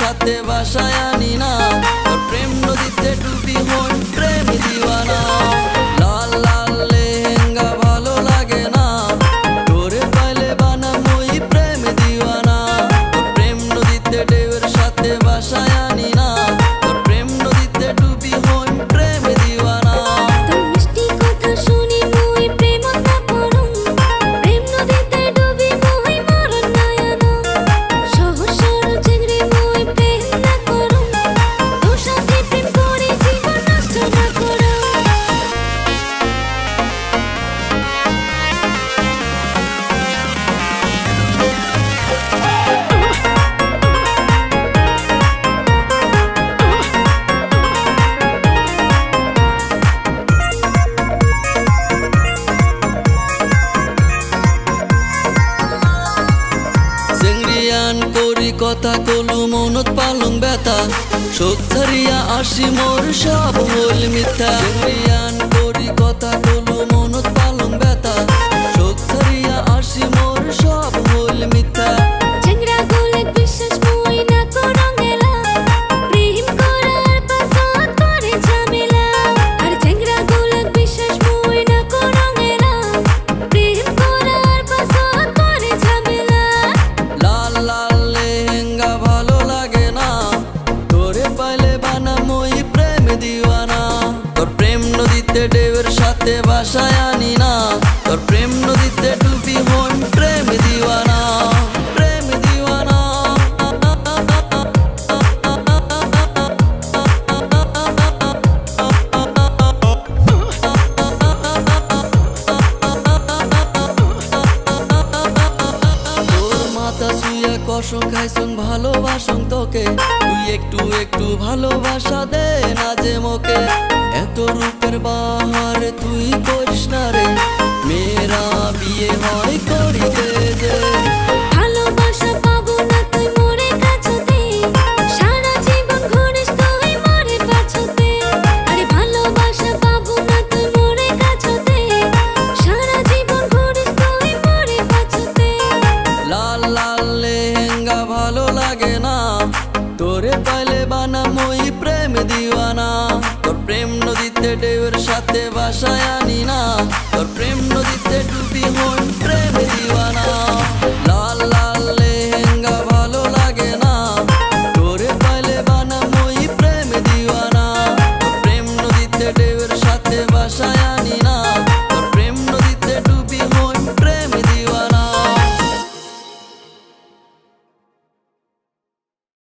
সাথে বাসায় আনি না, তোর প্রেম নদীতে ডুবি হই প্রেম দিওয়ানা। লাল লাল লেহেঙ্গা ভালো লাগে না, তোরে পাইলে বানামই প্রেম দিওয়ানা। তোর প্রেম নদীতে ঢেউয়ের সাথে বাসায় আনি না, তোর প্রেম নদীতে ডুবি হই প্রেম দিওয়ানা। তোর মিষ্টি কথা শুনি মুই প্রেমতা পড়ুম, প্রেম নদীতে ডুবি মুই মরণ নয়না। সহজ সরল চিংড়ি মুই প্রেম না করুম, তোর সাথে প্রেম করে জীবন নষ্ট না করুম। চেংড়িয়ান করি কথা কলু মনত পালং ব্যথা, শোক ছাড়িয়া আসি মোর সব হইল মিথ্যা। চেংড়িয়ান করি কথা কলু মনত পালং ব্যথা, শোক ছাড়িয়া আসি মোর সব হইল মিথ্যা। চেংড়া গোলেক বিশ্বাস মুই না করং এলা, প্রেম করার পাছত করে ঝামেলা। আর চেংড়া গোলেক বিশ্বাস মুই না করং এলা, প্রেম করার পাছত করে ঝামেলা। লাল লাল লেহেঙ্গা ভালো লাগে না, তোরে পাইলে বানামই প্রেম দিওয়ানা। তোর প্রেম নদীতে ঢেউয়ের সাথে বাসায় আনি না, তোর প্রেম নদীতে ডুবি হই প্রেম দিওয়ানা। প্রেম দিওয়ানা। তোর মাথা ছুঁয়ে কসম খাইছুন ভালোবাসুন তোকে, তুই একটু একটু ভালোবাসা দে না যে মোকে। এত রূপের বাহার তুই করিস না রে, মেয়েরা বিয়ে হয় করিতে যে। ভালোবাসা পাবো না তুই মোরে কাছতে, সারা জীবন ঘুরিস তুই মোরে পাছতে। আরে ভালোবাসা পাবো না তুই মোরে কাছতে, সারা জীবন ঘুরিস তুই মোরে পাছতে। লাল লাল লেহেঙ্গা ভালো লাগে না, তোরে পাইলে বানামই প্রেম দিওয়ানা। তোর প্রেম নদীতে ঢেউয়ের সাথে বাসায় আনি না, তোর প্রেম নদীতে ডুবি হই